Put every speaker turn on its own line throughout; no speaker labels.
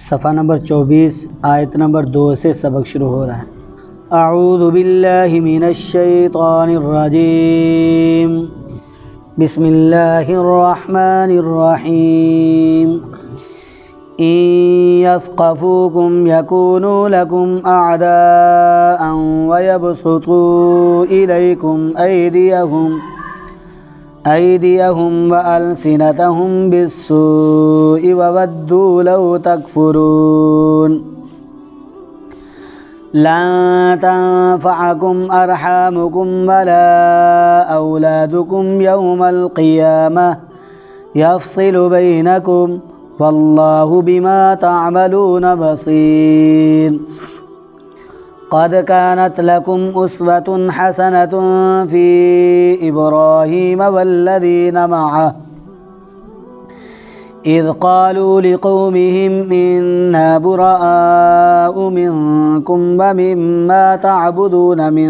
صفحہ نمبر 24 آیت نمبر 2 سے سبق شروع ہو رہا ہے۔ اعوذ باللہ من الشیطان الرجیم، بسم اللہ الرحمن الرحیم۔ ان یثقفوکم یکونوا لکم اعداء ویبسطوا الیکم ایدیہم والسنتہم بالسوء وودوا لو تکفرون۔ لن تنفعکم ارحامکم ولا اولادکم یوم القیامہ یفصل بینکم واللہ بما تعملون بصیر۔ قد كانت لكم أسوة حسنة في إبراهيم والذين معه إذ قالوا لقومهم إنا براء منكم ومما تعبدون من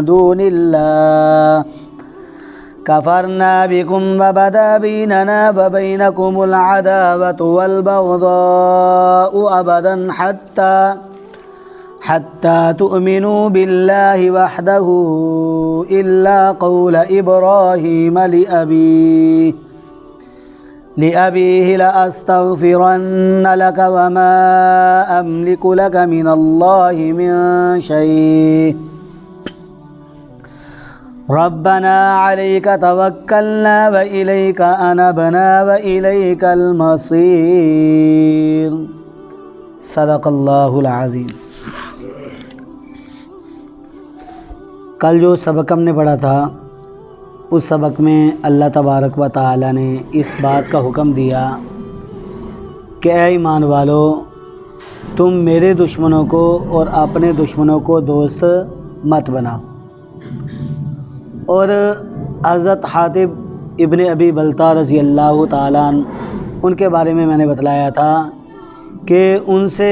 دون الله كفرنا بكم وبدا بيننا وبينكم العداوة والبغضاء أبدا حتى تؤمنوا بالله وحده إلا قول إبراهيم لأبيه لأستغفرن لك وما أملك لك من الله من شيء ربنا عليك توكلنا وإليك أنبنا وإليك المصير۔ صدق اللہ العظیم۔ کل جو سبق ہم نے پڑھا تھا اس سبق میں اللہ تبارک و تعالی نے اس بات کا حکم دیا کہ اے ایمان والو، تم میرے دشمنوں کو اور اپنے دشمنوں کو دوست مت بناؤ۔ اور حضرت حاتب ابن ابی بلتہ رضی اللہ تعالیٰ عنہ ان کے بارے میں نے بتلایا تھا کہ ان سے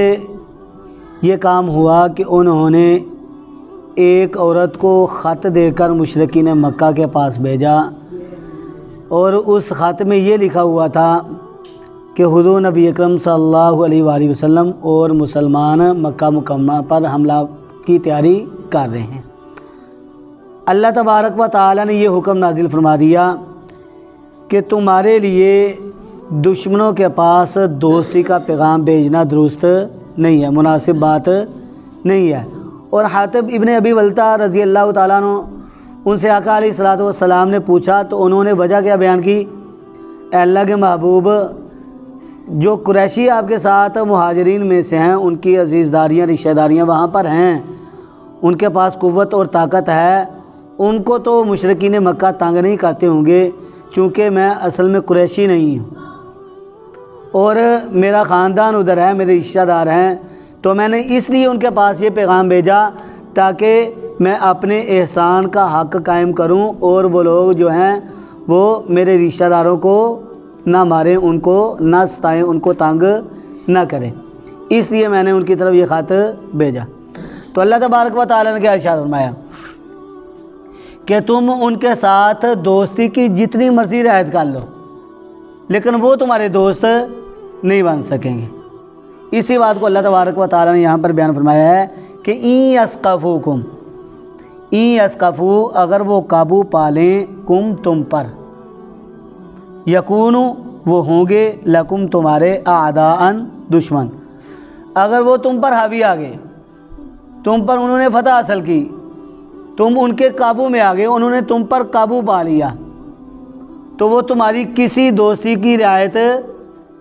یہ کام ہوا کہ انہوں نے ایک عورت کو خط دے کر مشرکین مکہ کے پاس بھیجا، اور اس خط میں یہ لکھا ہوا تھا کہ حضور نبی اکرم صلی اللہ علیہ وآلہ وسلم اور مسلمان مکہ مکرمہ پر حملہ کی تیاری کر رہے ہیں۔ اللہ تبارک و تعالی نے یہ حکم نازل فرما دیا کہ تمہارے لیے دشمنوں کے پاس دوستی کا پیغام بھیجنا درست نہیں ہے، مناسب بات نہیں ہے۔ اور حاتب ابن ابی بلتہ رضی اللہ تعالیٰ عنہ ان سے آقا علیہ الصلوۃ والسلام نے پوچھا تو انہوں نے وجہ کیا بیان کی؟ اے اللہ کے محبوب، جو قریشی آپ کے ساتھ مہاجرین میں سے ہیں، ان کی عزیز داریاں رشتہ داریاں وہاں پر ہیں، ان کے پاس قوت اور طاقت ہے، ان کو تو مشرکین مکہ تنگ نہیں کرتے ہوں گے، چونکہ میں اصل میں قریشی نہیں ہوں اور میرا خاندان ادھر ہے، میرے رشتہ دار ہیں، تو میں نے اس لیے ان کے پاس یہ پیغام بھیجا تاکہ میں اپنے احسان کا حق قائم کروں اور وہ لوگ جو ہیں وہ میرے رشتہ داروں کو نہ ماریں، ان کو نہ ستائیں، ان کو تنگ نہ کریں، اس لیے میں نے ان کی طرف یہ خط بھیجا۔ تو اللہ تبارک و تعالیٰ نے کیا ارشاد فرمایا کہ تم ان کے ساتھ دوستی کی جتنی مرضی رعایت کر لو لیکن وہ تمہارے دوست نہیں بن سکیں گے۔ اسی بات کو اللہ تبارک و تعالیٰ نے یہاں پر بیان فرمایا ہے کہ این یسقفو اگر وہ قابو پالیں کم تم پر، یکونو وہ ہوں گے لکم تمہارے اعداءً دشمن، اگر وہ تم پر حاوی آ گئے، تم پر انہوں نے فتح حاصل کی، تم ان کے قابو میں آ گئے، انہوں نے تم پر قابو پا لیا، تو وہ تمہاری کسی دوستی کی رعایت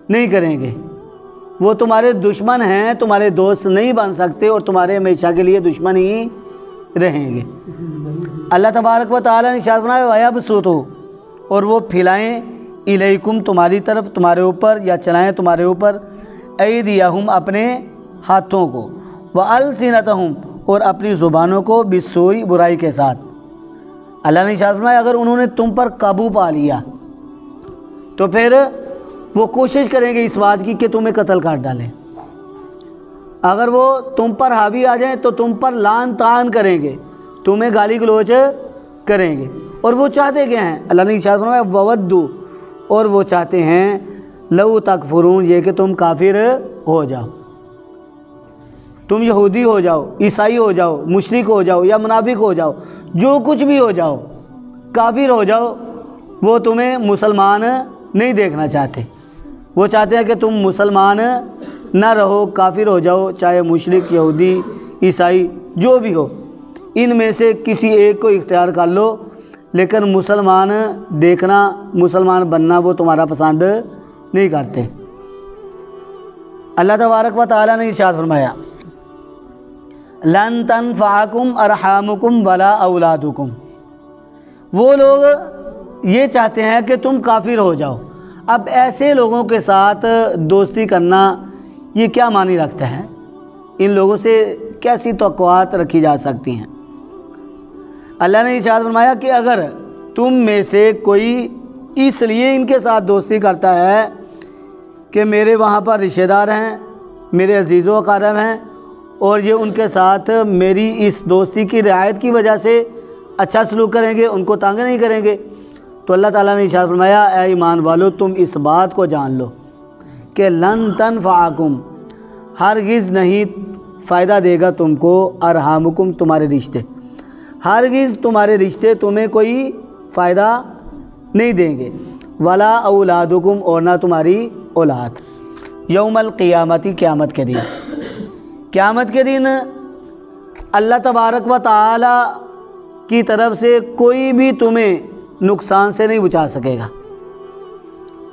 نہیں کریں گے، وہ تمہارے دشمن ہیں، تمہارے دوست نہیں بن سکتے اور تمہارے ہمیشہ کے لیے دشمن ہی رہیں گے۔ اللہ تبارک و تعالیٰ نے ارشاد فرمایا وَيَبْسُطُوا اور وہ پھیلائیں الیکم تمہاری طرف، تمہارے اوپر، یا چلائیں تمہارے اوپر، ایدیہم اپنے ہاتھوں کو، وَأَلْسِنَتَہم اور اپنی زبانوں کو، بالسوء برائی کے ساتھ۔ اللہ نے ارشاد فرمایا اگر انہوں نے تم پر قابو پا لیا تو پھر وہ کوشش کریں گے اس بات کی کہ تمہیں قتل کر ڈالیں، اگر وہ تم پر حاوی آ جائیں تو تم پر لعن طعن کریں گے، تمہیں گالی گلوچ کریں گے، اور وہ چاہتے کیا ہیں؟ اللہ نے ارشاد فرمایا وودو اور وہ چاہتے ہیں لو تکفرون یہ کہ تم کافر ہو جاؤ، تم یہودی ہو جاؤ، عیسائی ہو جاؤ، مشرک ہو جاؤ یا منافق ہو جاؤ، جو کچھ بھی ہو جاؤ، کافر ہو جاؤ، وہ تمہیں مسلمان نہیں دیکھنا چاہتے۔ وہ چاہتے ہیں کہ تم مسلمان نہ رہو، کافر ہو جاؤ، چاہے مشرک، یہودی، عیسائی جو بھی ہو، ان میں سے کسی ایک کو اختیار کر لو، لیکن مسلمان دیکھنا، مسلمان بننا وہ تمہارا پسند نہیں کرتے۔ اللہ تبارک و تعالیٰ نے ارشاد فرمایا لن تنفعکم ارحامکم ولا اولادکم، وہ لوگ یہ چاہتے ہیں کہ تم کافر ہو جاؤ۔ اب ایسے لوگوں کے ساتھ دوستی کرنا یہ کیا معنی رکھتا ہے؟ ان لوگوں سے کیسی توقعات رکھی جا سکتی ہیں؟ اللہ نے ارشاد فرمایا کہ اگر تم میں سے کوئی اس لیے ان کے ساتھ دوستی کرتا ہے کہ میرے وہاں پر رشتہ دار ہیں، میرے عزیز و اقارب ہیں، اور یہ ان کے ساتھ میری اس دوستی کی رعایت کی وجہ سے اچھا سلوک کریں گے، ان کو تنگ نہیں کریں گے، تو اللہ تعالیٰ نے ارشاد فرمایا اے ایمان والو تم اس بات کو جان لو کہ لن تنفعکم، ہرگز نہیں فائدہ دے گا تم کو، ارحامکم، تمہارے رشتے، ہرگز تمہارے رشتے تمہیں کوئی فائدہ نہیں دیں گے، ولا اولادکم، اور نہ تمہاری اولاد، یوم القیامتی، قیامت کے دن، قیامت کے دن اللہ تبارک و تعالی کی طرف سے کوئی بھی تمہیں نقصان سے نہیں بچا سکے گا،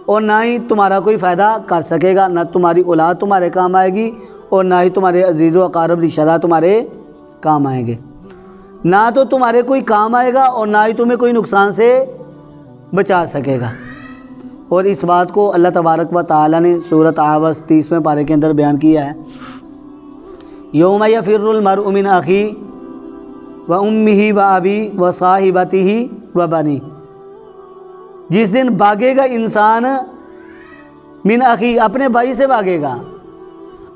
اور نہ ہی تمہارا کوئی فائدہ کر سکے گا، نہ تمہاری اولاد تمہارے کام آئے گی، اور نہ ہی تمہارے عزیز و اقارب رشتہ دار تمہارے کام آئیں گے، نہ تو تمہارے کوئی کام آئے گا اور نہ ہی تمہیں کوئی نقصان سے بچا سکے گا۔ اور اس بات کو اللہ تبارک و تعالی نے سورۃ عابس 30ویں پارے کے اندر بیان کیا ہے، یوم یفر المرء من اخیہ و امہ و ابی و صاحبتہ و بنی، جس دن بھاگے گا انسان من اخی، اپنے بھائی سے بھاگے گا،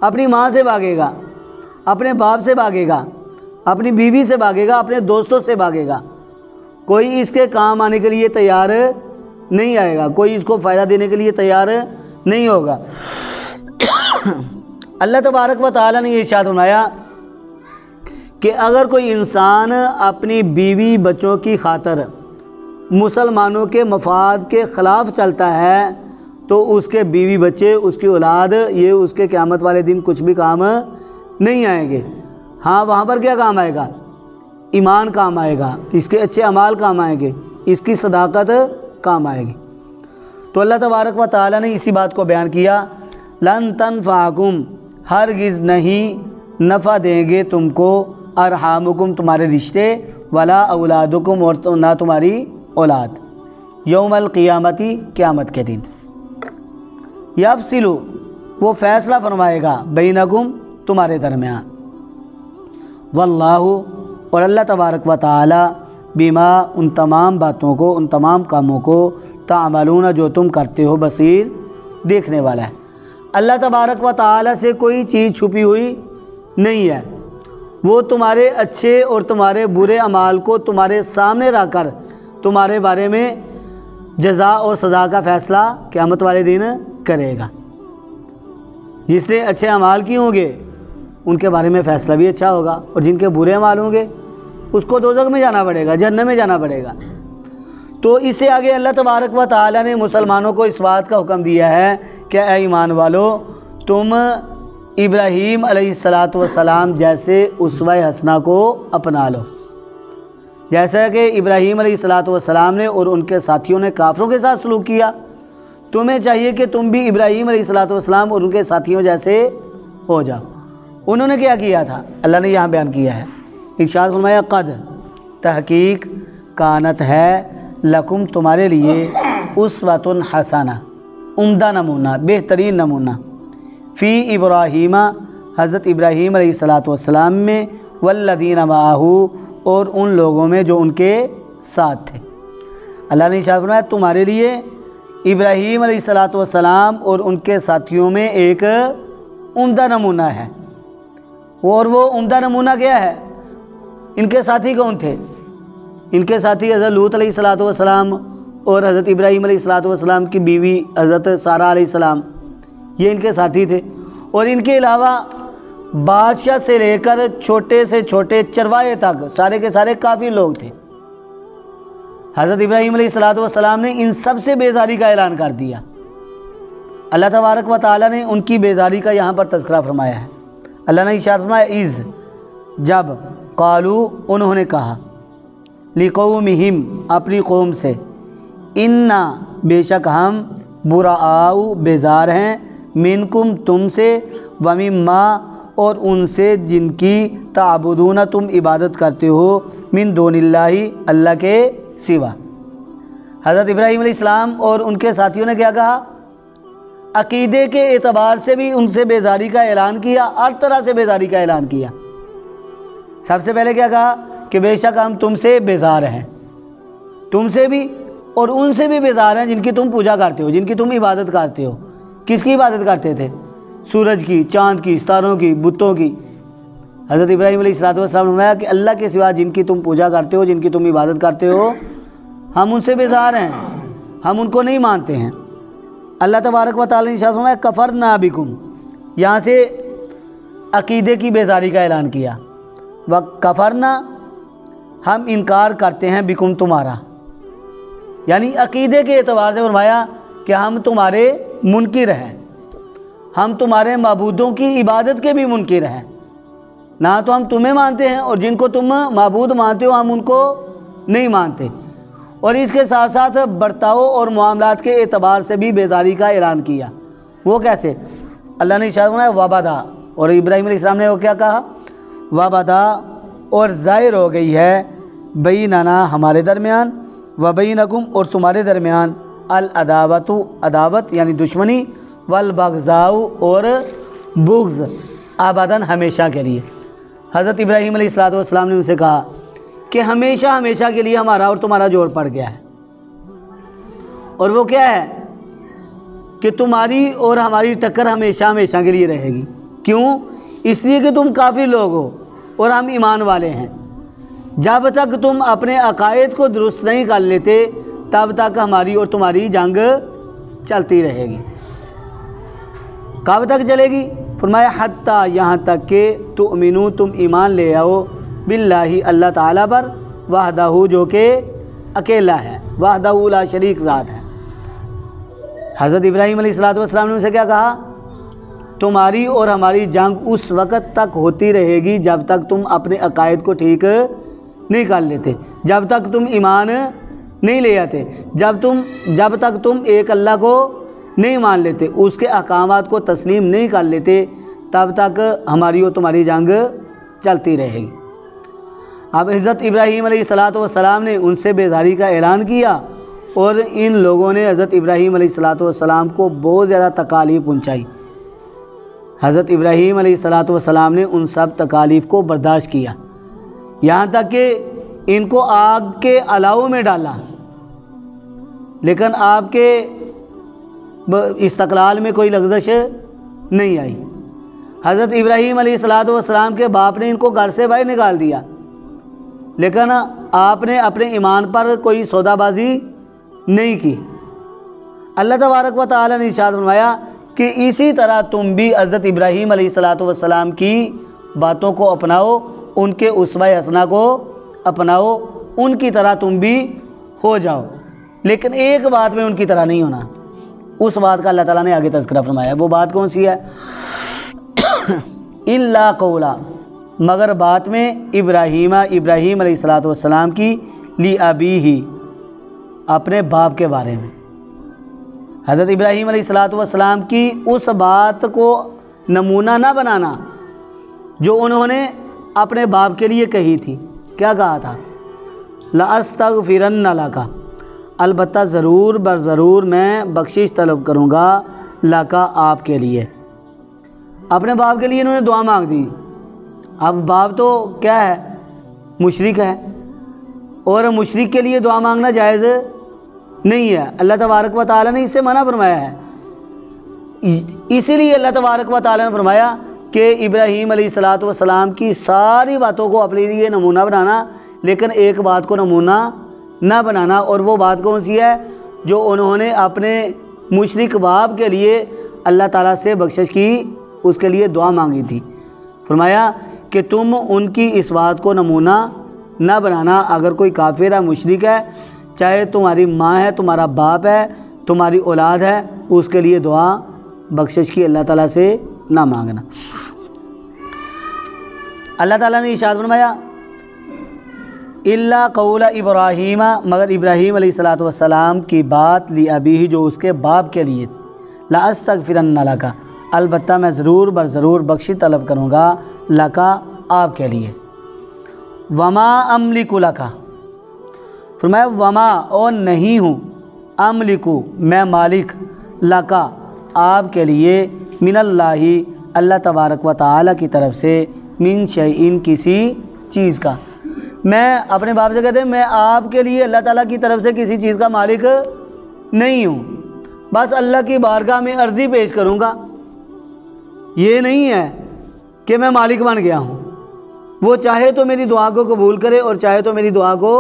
اپنی ماں سے بھاگے گا، اپنے باپ سے بھاگے گا، اپنی بیوی سے بھاگے گا، اپنے دوستوں سے بھاگے گا، کوئی اس کے کام آنے کے لیے تیار نہیں آئے گا، کوئی اس کو فائدہ دینے کے لیے تیار نہیں ہوگا۔ اللہ تبارک و تعالیٰ نے یہ ارشاد فرمایا کہ اگر کوئی انسان اپنی بیوی بچوں کی خاطر مسلمانوں کے مفاد کے خلاف چلتا ہے تو اس کے بیوی بچے، اس کی اولاد، یہ اس کے قیامت والے دن کچھ بھی کام نہیں آئیں گے۔ ہاں، وہاں پر کیا کام آئے گا؟ ایمان کام آئے گا، اس کے اچھے اعمال کام آئیں گے، اس کی صداقت کام آئے گی۔ تو اللہ تبارک و تعالیٰ نے اسی بات کو بیان کیا، لن تنفعکم، ہرگز نہیں نفع دیں گے تم کو، ارحامکم، تمہارے رشتے، ولا اولادکم، اور نہ تمہاری اولاد، یوم القیامتی، قیامت کے دن، یفصل، وہ فیصلہ فرمائے گا، بینکم، تمہارے درمیان، واللہ، اور اللہ تبارک و تعالی، بما، ان تمام باتوں کو، ان تمام کاموں کو، تعملون، جو تم کرتے ہو، بصیر، دیکھنے والا ہے۔ اللہ تبارک و تعالی سے کوئی چیز چھپی ہوئی نہیں ہے، وہ تمہارے اچھے اور تمہارے برے اعمال کو تمہارے سامنے رکھ کر تمہارے بارے میں جزا اور سزا کا فیصلہ قیامت والے دن کرے گا۔ جس نے اچھے اعمال کیے ہوں گے ان کے بارے میں فیصلہ بھی اچھا ہوگا، اور جن کے برے اعمال ہوں گے اس کو دوزخ میں جانا پڑے گا، جہنم میں جانا پڑے گا۔ تو اس سے آگے اللہ تبارک و تعالی نے مسلمانوں کو اس بات کا حکم دیا ہے کہ اے ایمان والو، تم ابراہیم علیہ السلام جیسے اسوہ حسنہ کو اپنا لو۔ جیسا کہ ابراہیم علیہ السلام نے اور ان کے ساتھیوں نے کافروں کے ساتھ سلوک کیا، تمہیں چاہیے کہ تم بھی ابراہیم علیہ السلام اور ان کے ساتھیوں جیسے ہو جاؤ۔ انہوں نے کیا کیا تھا؟ اللہ نے یہاں بیان کیا ہے، ارشاد فرمایا قد، تحقیق، کانت ہے، لکم، تمہارے لیے، اسوۃ حسنہ، عمدہ نمونہ، بہترین نمونہ، فی ابراہیم، حضرت ابراہیم علیہ السلام میں، والذین معہ، اور ان لوگوں میں جو ان کے ساتھ تھے۔ اللہ نے ارشاد فرمایا تمہارے لیے ابراہیم علیہ السلام اور ان کے ساتھیوں میں ایک عمدہ نمونہ ہے، اور وہ عمدہ نمونہ کیا ہے؟ ان کے ساتھی کون تھے؟ ان کے ساتھی حضرت لوط علیہ السلام اور حضرت ابراہیم علیہ السلام کی بیوی حضرت سارہ علیہ السلام، یہ ان کے ساتھی تھے۔ اور ان کے علاوہ بادشاہ سے لے کر چھوٹے سے چھوٹے چرواہے تک سارے کے سارے کافی لوگ تھے۔ حضرت ابراہیم علیہ السلام نے ان سب سے بیزاری کا اعلان کر دیا۔ اللہ تبارک و تعالیٰ نے ان کی بیزاری کا یہاں پر تذکرہ فرمایا ہے۔ اللہ نے ارشاد فرمایا اذ جب قالو انہوں نے کہا لقومہم اپنی قوم سے انا بے شک ہم براء بیزار ہیں منکم تم سے ومما اور ان سے جن کی تعبدون تم عبادت کرتے ہو من دون اللہ اللہ کے سوا۔ حضرت ابراہیم علیہ السلام اور ان کے ساتھیوں نے کیا کہا؟ عقیدے کے اعتبار سے بھی ان سے بیزاری کا اعلان کیا، ہر طرح سے بیزاری کا اعلان کیا۔ سب سے پہلے کیا کہا کہ بے شک ہم تم سے بیزار ہیں، تم سے بھی اور ان سے بھی بیزار ہیں جن کی تم پوجا کرتے ہو، جن کی تم عبادت کرتے ہو۔ کس کی عبادت کرتے تھے؟ سورج کی، چاند کی، ستاروں کی، بتوں کی۔ حضرت ابراہیم علیہ السلام نے فرمایا کہ اللہ کے سوا جن کی تم پوجا کرتے ہو، جن کی تم عبادت کرتے ہو، ہم ان سے بیزار ہیں، ہم ان کو نہیں مانتے ہیں۔ اللہ تبارک و تعالیٰ نے ارشاد فرمایا کفرنا بکم، یہاں سے عقیدے کی بیزاری کا اعلان کیا۔ وکفرنا ہم انکار کرتے ہیں بکم تمہارا، یعنی عقیدے کے اعتبار سے فرمایا کہ ہم تمہارے منکر ہیں، ہم تمہارے معبودوں کی عبادت کے بھی منکر ہیں۔ نہ تو ہم تمہیں مانتے ہیں اور جن کو تم معبود مانتے ہو ہم ان کو نہیں مانتے، اور اس کے ساتھ ساتھ برتاؤ اور معاملات کے اعتبار سے بھی بیزاری کا اعلان کیا۔ وہ کیسے؟ اللہ نے ارشاد فرمایا وبدا، اور ابراہیم علیہ السلام نے وہ کیا کہا؟ وبدا، اور ظاہر ہو گئی ہے بیننا ہمارے درمیان، وبینکم اور تمہارے درمیان، العداوت عداوت یعنی دشمنی، والبغضاء اور بغض، ابداً ہمیشہ کے لیے۔ حضرت ابراہیم علیہ السلام نے ان سے کہا کہ ہمیشہ ہمیشہ کے لیے ہمارا اور تمہارا جوڑ پڑ گیا ہے، اور وہ کیا ہے کہ تمہاری اور ہماری ٹکر ہمیشہ ہمیشہ کے لیے رہے گی۔ کیوں؟ اس لیے کہ تم کافی لوگ ہو اور ہم ایمان والے ہیں۔ جب تک تم اپنے عقائد کو درست نہیں کر لیتے تب تک ہماری اور تمہاری جنگ چلتی رہے گی۔ کب تک چلے گی؟ فرمایا حتیٰ، یہاں تک کہ تؤمنو تم ایمان لے آؤ باللہ اللہ تعالیٰ پر، وحدہ جو کہ اکیلا ہے، وحدہ لا شریک ذات ہے۔ حضرت ابراہیم علیہ السلام نے ان سے کیا کہا؟ تمہاری اور ہماری جنگ اس وقت تک ہوتی رہے گی جب تک تم اپنے عقائد کو ٹھیک نہیں کر لیتے، جب تک تم ایمان نہیں لے آتے، جب تک تم ایک اللہ کو نہیں مان لیتے، اس کے احکامات کو تسلیم نہیں کر لیتے، تب تک ہماری اور تمہاری جنگ چلتی رہے گی۔ اب حضرت ابراہیم علیہ السلام نے ان سے بیزاری کا اعلان کیا، اور ان لوگوں نے حضرت ابراہیم علیہ السلام کو بہت زیادہ تکالیف پہنچائی۔ حضرت ابراہیم علیہ السلام نے ان سب تکالیف کو برداشت کیا، یہاں تک کہ ان کو آگ کے الاؤ میں ڈالا، لیکن آپ کے استقلال میں کوئی لغزش نہیں آئی۔ حضرت ابراہیم علیہ السلام کے باپ نے ان کو گھر سے باہر نکال دیا، لیکن آپ نے اپنے ایمان پر کوئی سودا بازی نہیں کی۔ اللہ تبارک و تعالیٰ نے ارشاد فرمایا کہ اسی طرح تم بھی حضرت ابراہیم علیہ السلام کی باتوں کو اپناؤ، ان کے اسوہ حسنہ کو اپناؤ، ان کی طرح تم بھی ہو جاؤ، لیکن ایک بات میں ان کی طرح نہیں ہونا۔ اس بات کا اللہ تعالیٰ نے آگے تذکرہ فرمایا۔ وہ بات کون سی ہے؟ الا قولا، مگر بات میں ابراہیم علیہ السلام کی لی ابیہ، اپنے باپ کے بارے میں۔ حضرت ابراہیم علیہ السلام کی اس بات کو نمونہ نہ بنانا جو انہوں نے اپنے باپ کے لیے کہی تھی۔ کیا کہا تھا؟ لَأَسْتَغْفِرَنَّ لَكَ، البتہ ضرور بر ضرور میں بخشش طلب کروں گا، لَكَ آپ کے لیے۔ اپنے باپ کے لیے انہوں نے دعا مانگ دی۔ اب باپ تو کیا ہے؟ مشرک ہے، اور مشرک کے لیے دعا مانگنا جائز نہیں ہے۔ اللہ تبارک و تعالیٰ نے اس سے منع فرمایا ہے۔ اسی لیے اللہ تبارک و تعالیٰ نے فرمایا کہ ابراہیم علیہ السلام کی ساری باتوں کو اپنے لیے نمونہ بنانا، لیکن ایک بات کو نمونہ نہ بنانا، اور وہ بات کون سی ہے؟ جو انہوں نے اپنے مشرک باپ کے لیے اللہ تعالیٰ سے بخشش کی، اس کے لیے دعا مانگی تھی۔ فرمایا کہ تم ان کی اس بات کو نمونہ نہ بنانا، اگر کوئی کافر ہے، مشرک ہے، چاہے تمہاری ماں ہے، تمہارا باپ ہے، تمہاری اولاد ہے، اس کے لیے دعا بخشش کی اللہ تعالیٰ سے نہ مانگنا۔ اللہ تعالیٰ نے ارشاد فرمایا الا قول ابراہیم، مگر ابراہیم علیہ السلام کی بات لی ابی، جو اس کے باپ کے لیے، لاستغفرن لک، البتہ میں ضرور بر ضرور بخشی طلب کروں گا، لکا، آپ کے لیے، وما املک لکا، فرمایا وما، اور نہیں ہوں، املکو، میں مالک، لکا، آپ کے لیے، من اللہ، اللہ تبارک و تعالی کی طرف سے، من شیئن، کسی چیز کا۔ میں اپنے باپ سے کہتے ہیں میں آپ کے لیے اللہ تعالیٰ کی طرف سے کسی چیز کا مالک نہیں ہوں، بس اللہ کی بارگاہ میں عرضی پیش کروں گا، یہ نہیں ہے کہ میں مالک بن گیا ہوں۔ وہ چاہے تو میری دعا کو قبول کرے اور چاہے تو میری دعا کو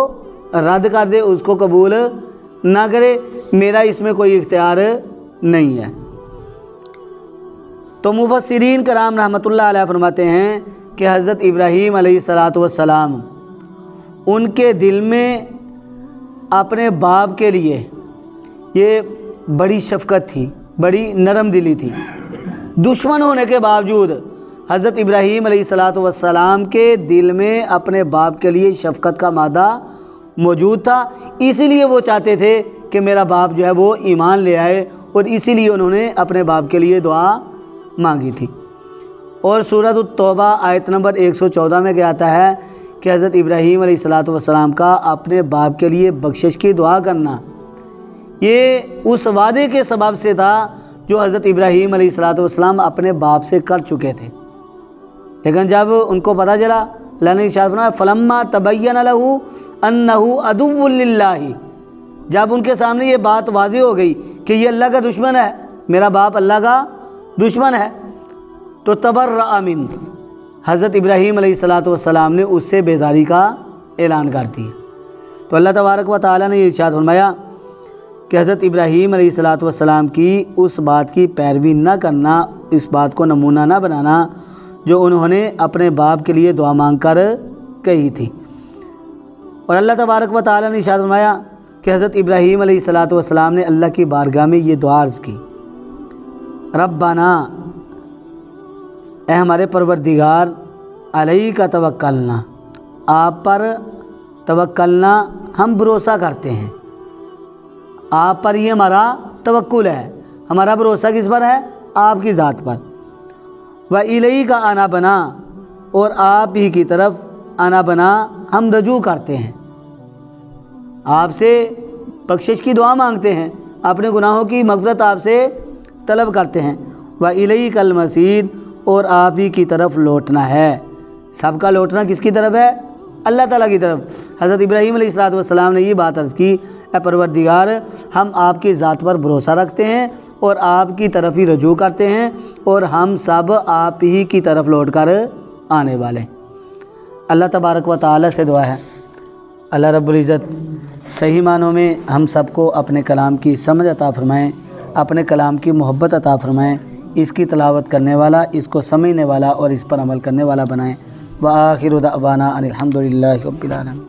رد کر دے، اس کو قبول نہ کرے، میرا اس میں کوئی اختیار نہیں ہے۔ تو مفسرین کرام رحمۃ اللہ علیہ فرماتے ہیں کہ حضرت ابراہیم علیہ السلام ان کے دل میں اپنے باپ کے لیے یہ بڑی شفقت تھی، بڑی نرم دلی تھی۔ دشمن ہونے کے باوجود حضرت ابراہیم علیہ السلام کے دل میں اپنے باپ کے لیے شفقت کا مادہ موجود تھا، اسی لیے وہ چاہتے تھے کہ میرا باپ جو ہے وہ ایمان لے آئے، اور اسی لیے انہوں نے اپنے باپ کے لیے دعا مانگی تھی۔ اور سورۃ التوبہ آیت نمبر 114 میں کیا آتا ہے کہ حضرت ابراہیم علیہ السلام کا اپنے باپ کے لیے بخشش کی دعا کرنا یہ اس وعدے کے سبب سے تھا جو حضرت ابراہیم علیہ السلام اپنے باپ سے کر چکے تھے، لیکن جب ان کو پتہ چلا، اللہ نے ارشاد فرمایا فلما تبین لہ انہ عدو للہ، جب ان کے سامنے یہ بات واضح ہو گئی کہ یہ اللہ کا دشمن ہے، میرا باپ اللہ کا دشمن ہے، تو تبرأ منہ، حضرت ابراہیم علیہ السلام نے اس سے بیزاری کا اعلان کر دیا۔ تو اللہ تبارک و تعالیٰ نے یہ ارشاد فرمایا کہ حضرت ابراہیم علیہ السلام کی اس بات کی پیروی نہ کرنا، اس بات کو نمونہ نہ بنانا جو انہوں نے اپنے باپ کے لیے دعا مانگ کر کہی تھی۔ اور اللہ تبارک و تعالیٰ نے ارشاد فرمایا کہ حضرت ابراہیم علیہ السلام نے اللہ کی بارگاہ میں یہ دعا عرض کی، ربنا، اے ہمارے پروردگار، علیک توکلنا، آپ پر توکلنا، ہم بھروسہ کرتے ہیں، آپ پر یہ ہمارا توکل ہے، ہمارا بھروسہ کس پر ہے؟ آپ کی ذات پر، وَإِلَيْكَ أَنَبْنَا، اور آپ ہی کی طرف انبنا، ہم رجوع کرتے ہیں، آپ سے بخشش کی دعا مانگتے ہیں، اپنے گناہوں کی مغفرت آپ سے طلب کرتے ہیں، وَإِلَيْكَ الْمَصِيرُ، اور آپ ہی کی طرف لوٹنا ہے۔ سب کا لوٹنا کس کی طرف ہے؟ اللہ تعالیٰ کی طرف۔ حضرت ابراہیم علیہ السلام نے یہ بات عرض کی، اے پروردگار، ہم آپ کی ذات پر بھروسہ رکھتے ہیں اور آپ کی طرف ہی رجوع کرتے ہیں، اور ہم سب آپ ہی کی طرف لوٹ کر آنے والے ہیں۔ اللہ تبارک و تعالیٰ سے دعا ہے اللہ رب العزت صحیح معنوں میں ہم سب کو اپنے کلام کی سمجھ عطا فرمائیں، اپنے کلام کی محبت عطا فرمائیں، اس کی تلاوت کرنے والا، اس کو سمجھنے والا اور اس پر عمل کرنے والا بنائیں۔ وآخر دعوانا ان الحمد للہ رب العالمین۔